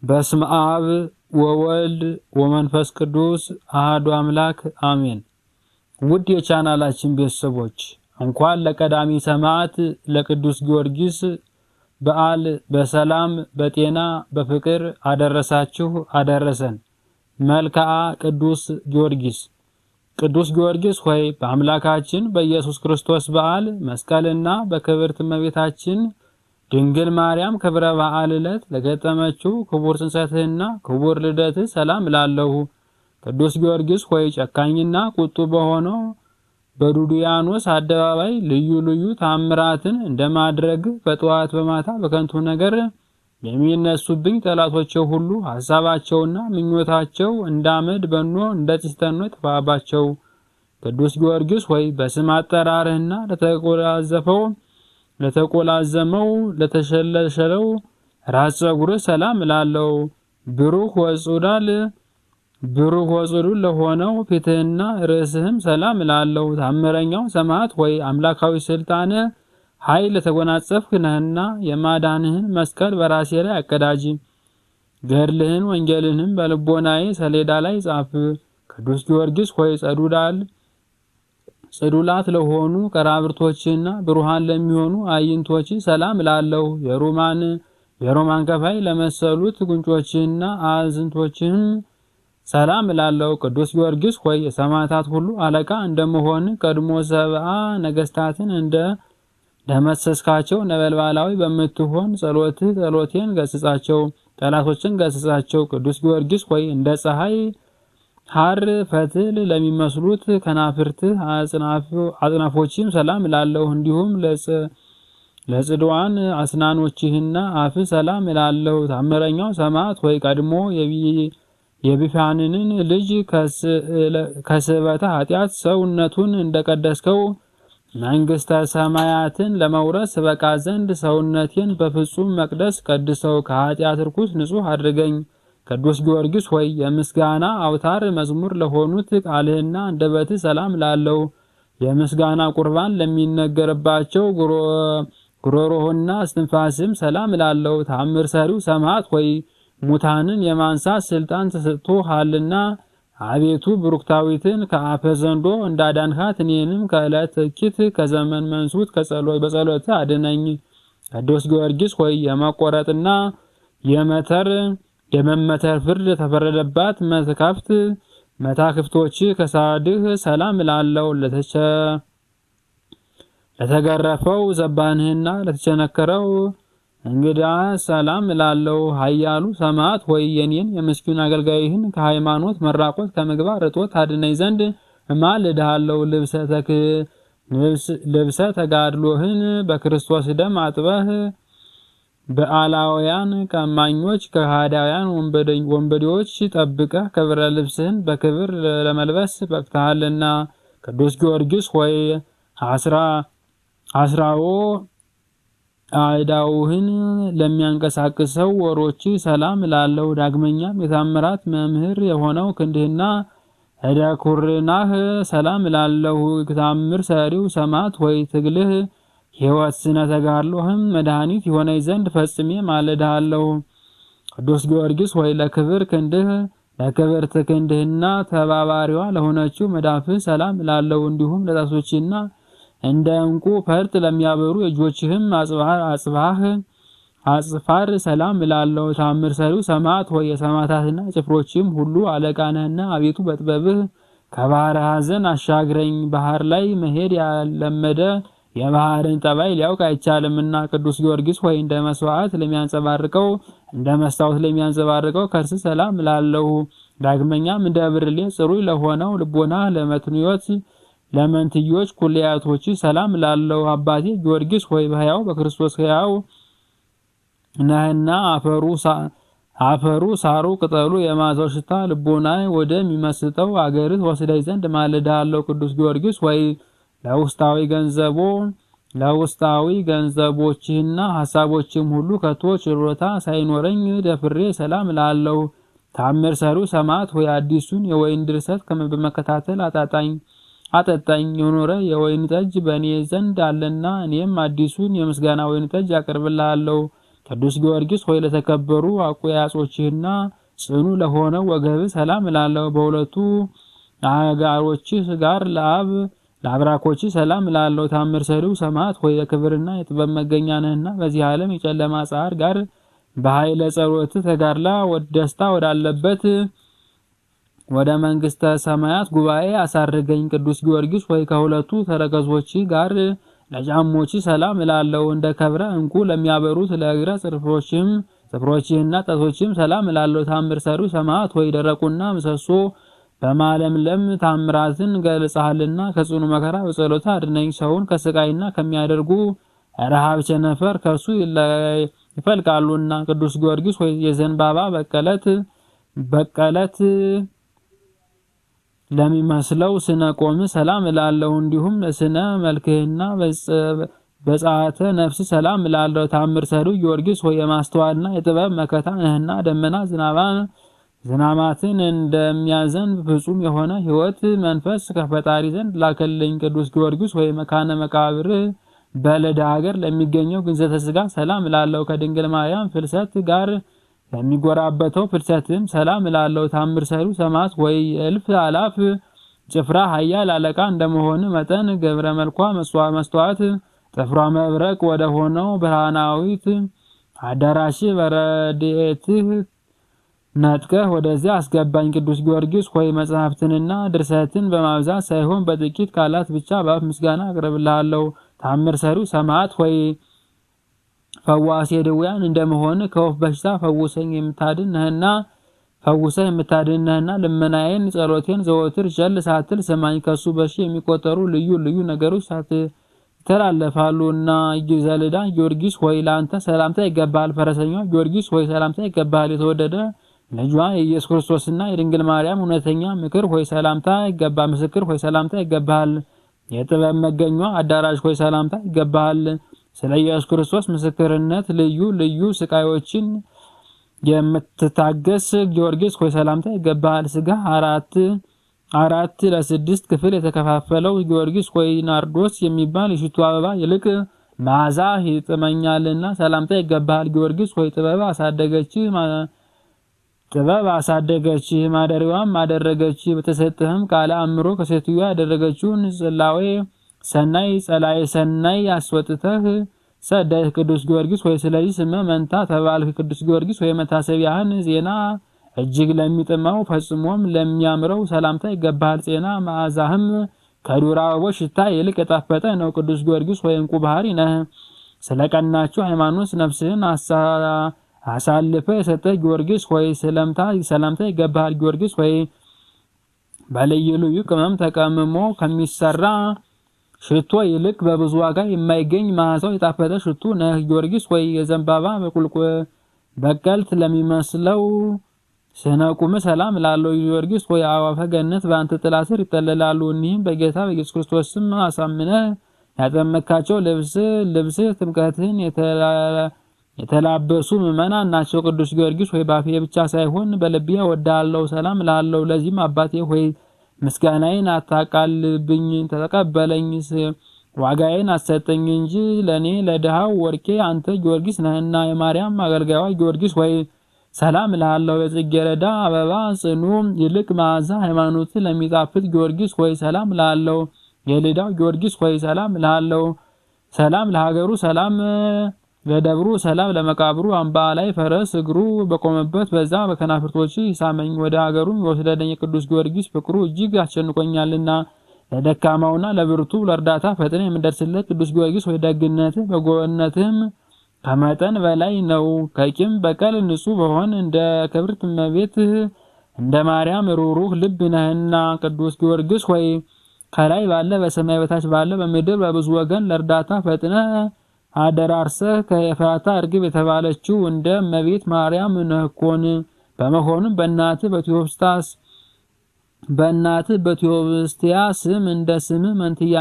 በስመ አብ ወወልድ ወመንፈስ ቅዱስ አሐዱ አምላክ አሜን። ውድ የቻናላችን ቤተሰቦች እንኳን ለቀዳሚ ሰማዕት ለቅዱስ ጊዮርጊስ በዓል በሰላም በጤና በፍቅር አደረሳችሁ አደረሰን። መልክዓ ቅዱስ ጊዮርጊስ። ቅዱስ ጊዮርጊስ ሆይ በአምላካችን በኢየሱስ ክርስቶስ በዓል መስቀልና በክብርት እመቤታችን ድንግል ማርያም ክብረ በዓል ዕለት ለገጠመችው ክቡር ጽንሰትህና ክቡር ልደትህ ሰላም እላለሁ። ቅዱስ ጊዮርጊስ ሆይ ጨካኝና ቁጡ በሆነው በዱድያኖስ አደባባይ ልዩ ልዩ ታምራትን እንደማድረግ በጠዋት በማታ በከንቱ ነገር የሚነሱብኝ ጠላቶቼ ሁሉ ሐሳባቸውና ምኞታቸው እንዳመድ በኖ እንደ ጢስ ተኖ ይጥፋባቸው። ቅዱስ ጊዮርጊስ ሆይ በስም አጠራርህና ለተቆላዘመው ለተሸለሸለው ራስ ጸጉርህ ሰላም እላለሁ። ብሩህ ወጽዱል ለሆነው ፊትህና ርዕስህም ሰላም እላለሁ። ታምረኛው ሰማዕት ሆይ አምላካዊ ስልጣን ኃይል ለተጎናጸፍክ ነህና የማዳንህን መስቀል በራሴ ላይ አቀዳጅ። ገድልህን ወንጌልህንም በልቦናዬ ሰሌዳ ላይ ጻፍ። ቅዱስ ጊዮርጊስ ሆይ ጽዱላት ለሆኑ ቀራብርቶችና ብሩሃን ለሚሆኑ አይንቶች ሰላም እላለሁ። የሮማን ከፋይ ለመሰሉት ጉንጮችና አዝንቶችህም ሰላም እላለሁ። ቅዱስ ጊዮርጊስ ሆይ የሰማዕታት ሁሉ አለቃ እንደመሆን ቀድሞ ሰብአ ነገስታትን እንደ ደመሰስካቸው ነበልባላዊ በምትሆን ጸሎቴን ገስጻቸው፣ ጠላቶችን ገስጻቸው። ቅዱስ ጊዮርጊስ ሆይ እንደ ፀሐይ ሐር ፈትል ለሚመስሉት ከናፍርትህ አጽናፎችም ሰላም እላለሁ። እንዲሁም ለጽድዋን አስናኖችህና አፍ ሰላም እላለሁ። ታምረኛው ሰማዕት ሆይ ቀድሞ የቢፋንንን ልጅ ከስበተ ኃጢአት ሰውነቱን እንደቀደስከው መንግስተ ሰማያትን ለመውረስ በቃ ዘንድ ሰውነቴን በፍጹም መቅደስ ቀድሰው ከኃጢአት ርኩስ ንጹሕ አድርገኝ። ቅዱስ ጊዮርጊስ ሆይ የምስጋና አውታር መዝሙር ለሆኑት ቃልህና አንደበትህ ሰላም እላለሁ። የምስጋና ቁርባን ለሚነገርባቸው ጉሮሮህና እስትንፋስም ሰላም እላለሁ። ታምር ሰሪው ሰማዕት ሆይ ሙታንን የማንሳት ስልጣን ተሰጥቶሃልና አቤቱ ብሩክታዊትን ከአፈ ዘንዶ እንዳዳንሃት እኔንም ከዕለት እኪት ከዘመን መንሱት በጸሎት አድነኝ። ቅዱስ ጊዮርጊስ ሆይ የመቆረጥና የመመተር ፍርድ ተፈረደባት መታክፍቶች ከሳድህ ሰላም እላለሁ። ለተገረፈው ዘባንህና ለተቸነከረው እንግዳ ሰላም እላለሁ። ኃያሉ ሰማዕት ሆይ የኔን የምስኪን አገልጋይህን ከሃይማኖት መራቆት ከምግባር እጦት አድነኝ ዘንድ እማልድሃለሁ። ልብሰ ተጋድሎህን በክርስቶስ ደም አጥበህ በአላውያን ቀማኞች ከሃዳውያን ወንበዴዎች ጠብቀህ ክብረ ልብስህን በክብር ለመልበስ በቅተሃልና። ቅዱስ ጊዮርጊስ ሆይ አስራዎ አዕዳውህን ለሚያንቀሳቅሰው ወሮች ሰላም እላለሁ። ዳግመኛም የታምራት መምህር የሆነው ክንድህና እደ ኩርናህ ሰላም እላለሁ። ታምር ሰሪው ሰማዕት ሆይ ትግልህ ሕይወት ስነ ተጋድሎህም መድኃኒት የሆነኝ ዘንድ ፈጽሜ ማልድሃለሁ። ቅዱስ ጊዮርጊስ ሆይ ለክብርት ክንድህና ተባባሪዋ ለሆነችው መዳፍህ ሰላም እላለሁ። እንዲሁም ለጣቶችና እንደ ዕንቁ ፈርጥ ለሚያበሩ እጆችህም አጽፋር ሰላም እላለሁ። ታምር ሰሪው ሰማዕት ሆይ የሰማዕታትና ጭፍሮችም ሁሉ አለቃ ነህና አቤቱ በጥበብህ ከባህረ ሐዘን አሻግረኝ። ባህር ላይ መሄድ ያለመደ የባህርን ጠባይ ሊያውቅ አይቻልምና። ቅዱስ ጊዮርጊስ ሆይ እንደ መስታወት ለሚያንጸባርቀው ከርስ ሰላም እላለሁ። ዳግመኛም እንደ ብርሌ ጽሩይ ለሆነው ልቦና ለመንትዮች ኩልያቶች ሰላም እላለሁ። አባቴ ጊዮርጊስ ሆይ በሕያው በክርስቶስ ሕያው ነህና አፈሩ ሳሩ ቅጠሉ የማዛው ሽታ ልቦና ወደሚመስጠው አገርህ ወስደኝ ዘንድ ማልድሃለሁ። ቅዱስ ጊዮርጊስ ሆይ ለውስጣዊ ገንዘቦችህና ሐሳቦችም ሁሉ ከቶ ችሎታ ሳይኖረኝ ደፍሬ ሰላም እላለሁ። ታምር ሰሪው ሰማዕት ሆይ አዲሱን የወይን ድርሰት በመከታተል አጠጣኝ። የኖረ የወይን ጠጅ በእኔ ዘንድ አለና እኔም አዲሱን የምስጋና ወይን ጠጅ አቀርብልሃለሁ። ቅዱስ ጊዮርጊስ ሆይ ለተከበሩ አቆያጾችህና ጽኑ ለሆነው ወገብህ ሰላም እላለሁ። በሁለቱ አጋሮችህ ጋር ለአብራኮችህ ሰላም እላለሁ። ታምር ሰሪው ሰማዕት ሆይ የክብርና የጥበብ መገኛ ነህና በዚህ ዓለም የጨለማ ጻር ጋር በኃይለ ጸሎትህ ተጋድላ ደስታ ወዳለበት ወደ መንግስተ ሰማያት ጉባኤ አሳርገኝ። ቅዱስ ጊዮርጊስ ሆይ ከሁለቱ ተረከዞችህ ጋር ለጫሞች ሰላም እላለሁ። እንደ ከብረ እንቁ ለሚያበሩት ለእግረ ጽፍሮችህና ጣቶችህም ሰላም እላለሁ። ታምር ሰሪው ሰማዕት ሆይ ደረቁና ምሰሶ በማለምለም ታምራትን ገልጸሃልና ከጽኑ መከራ በጸሎት አድነኝ። ሰውን ከስቃይና ከሚያደርጉ ረሃብ ቸነፈር ከሱ ይፈልቃሉና። ቅዱስ ጊዮርጊስ ሆይ የዘንባባ በቀለት ለሚመስለው ስነ ቆም ሰላም እላለሁ። እንዲሁም ለስነ መልክህና በጸአተ ነፍስ ሰላም እላለሁ። ታምር ሰሪው ጊዮርጊስ ሆይ የማስተዋልና የጥበብ መከታ ነህና ደመና ዝናማትን እንደሚያዘንብ ፍጹም የሆነ ሕይወት መንፈስ ከፈጣሪ ዘንድ ላከልኝ። ቅዱስ ጊዮርጊስ ሆይ መካነ መቃብር በለዳ ሀገር ለሚገኘው ግንዘተ ሥጋ ሰላም እላለሁ። ከድንግል ማርያም ፍልሰት ጋር ለሚጎራበተው ፍልሰትም ሰላም እላለሁ። ታምር ሰሪው ሰማዕት ወይ እልፍ አላፍ ጭፍራ ኃያል አለቃ እንደመሆን መጠን ገብረ መልኳ መስተዋት ጥፍሯ መብረቅ ወደ ሆነው ብርሃናዊት አዳራሽ በረድኤትህ ነጥቀህ ወደዚያ አስገባኝ። ቅዱስ ጊዮርጊስ ሆይ መጽሐፍትንና ድርሰትን በማብዛት ሳይሆን በጥቂት ቃላት ብቻ በአፍ ምስጋና አቅርብልሃለሁ። ታምር ሰሪው ሰማዕት ሆይ ፈዋሴ ድውያን እንደመሆን ከወፍ በሽታ ፈውሰህ የምታድን ልመናዬን ጸሎቴን ዘወትር ቸል ሳትል ስማኝ። ከሱ በሺ የሚቆጠሩ ልዩ ልዩ ነገሮች ይተላለፋሉና። ዘልዳ ጊዮርጊስ ሆይ ለአንተ ሰላምታ ይገባል። ፈረሰኛው ጊዮርጊስ ሆይ ሰላምታ ይገባል። የተወደደ ልጇ የኢየሱስ ክርስቶስና የድንግል ማርያም እውነተኛ ምስክር ሆይ ሰላምታ ይገባል። የጥበብ መገኛ አዳራሽ ሆይ ሰላምታ ይገባል። ስለ ኢየሱስ ክርስቶስ ምስክርነት ልዩ ልዩ ስቃዮችን የምትታገስ ጊዮርጊስ ሆይ ሰላምታ ይገባል። ስጋ አራት ለስድስት ክፍል የተከፋፈለው ጊዮርጊስ ሆይ ናርዶስ የሚባል የሽቱ አበባ ይልቅ መዓዛ ይጥመኛልና ሰላምታ ይገባል። ጊዮርጊስ ሆይ ጥበብ አሳደገች ማደሪያዋም አደረገች። በተሰጠህም ቃለ አእምሮ ከሴትዮ ያደረገችውን ጸላኤ ሰናይ አስወጥተህ ሰደህ። ቅዱስ ጊዮርጊስ ሆይ ስለዚህ ስምህ መንታ ተባልክ። ቅዱስ ጊዮርጊስ ሆይ መታሰቢያህን ዜና እጅግ ለሚጥመው ፈጽሞም ለሚያምረው ሰላምታ ይገባል። ጤና መዓዛህም ከዱር አበቦች ሽታ ይልቅ የጣፈጠ ነው። ቅዱስ ጊዮርጊስ ሆይ እንቁ ባህሪ ነህ። ስለቀናችሁ ሃይማኖት ነፍስህን አሳልፈ የሰጠህ ጊዮርጊስ ሆይ ሰላምታ ይገባል። ጊዮርጊስ ሆይ በልዩ ልዩ ቅመም ተቀምሞ ከሚሰራ ሽቶ ይልቅ በብዙ ዋጋ የማይገኝ መዓዛው የጣፈጠ ሽቱ ነህ። ጊዮርጊስ ሆይ የዘንባባ በቀልት ለሚመስለው ስነ ቁም ሰላም እላለሁ። ጊዮርጊስ ሆይ አዕዋፈ ገነት በአንተ ጥላ ስር ይጠለላሉ። እኒህም በጌታ በኢየሱስ ክርስቶስ ስም አሳምነህ ያጠመካቸው ልብስ ጥምቀትህን የተላበሱ ምዕመናን ናቸው። ቅዱስ ጊዮርጊስ ሆይ በአፌ ብቻ ሳይሆን በልቤ እወድሃለሁ፣ ሰላም እላለሁ። ለዚህም አባቴ ሆይ ምስጋናዬን አታቃልብኝ፣ ተቀበለኝ፣ ዋጋዬን አሰጠኝ እንጂ ለኔ ለድሃው ወርቄ አንተ ጊዮርጊስ ነህና። የማርያም አገልጋይዋ ጊዮርጊስ ሆይ ሰላም እላለሁ። የጽጌረዳ አበባ ጽኑ ይልቅ መዓዛ ሃይማኖት ለሚጣፍጥ ጊዮርጊስ ሆይ ሰላም እላለሁ። የልዳው ጊዮርጊስ ሆይ ሰላም እላለሁ። ሰላም ለሀገሩ፣ ሰላም ለደብሩ፣ ሰላም ለመቃብሩ። አምባ ላይ ፈረስ እግሩ በቆመበት በዛ በከናፍርቶች ይሳመኝ፣ ወደ ሀገሩም ይወስደኝ። የቅዱስ ጊዮርጊስ ፍቅሩ እጅግ አስጨንቆኛልና ለደካማውና ለብርቱ ለእርዳታ ፈጥነ የምደርስለት ቅዱስ ጊዮርጊስ ሆይ ደግነትህ በጎነትህም ከመጠን በላይ ነው። ከቂም በቀል ንጹሕ በሆን እንደ ክብርት እመቤትህ እንደ ማርያም ሩሩህ ልብ ነህና። ቅዱስ ጊዮርጊስ ሆይ ከላይ ባለ በሰማይ በታች ባለ በምድር በብዙ ወገን ለእርዳታ ፈጥነ አደራርሰህ ከኤፍራታ እርግብ የተባለችው እንደ እመቤት ማርያም ነህኮን። በመሆኑም በእናትህ በቴዎብስቲያ ስም እንደ ስምህ መንትያ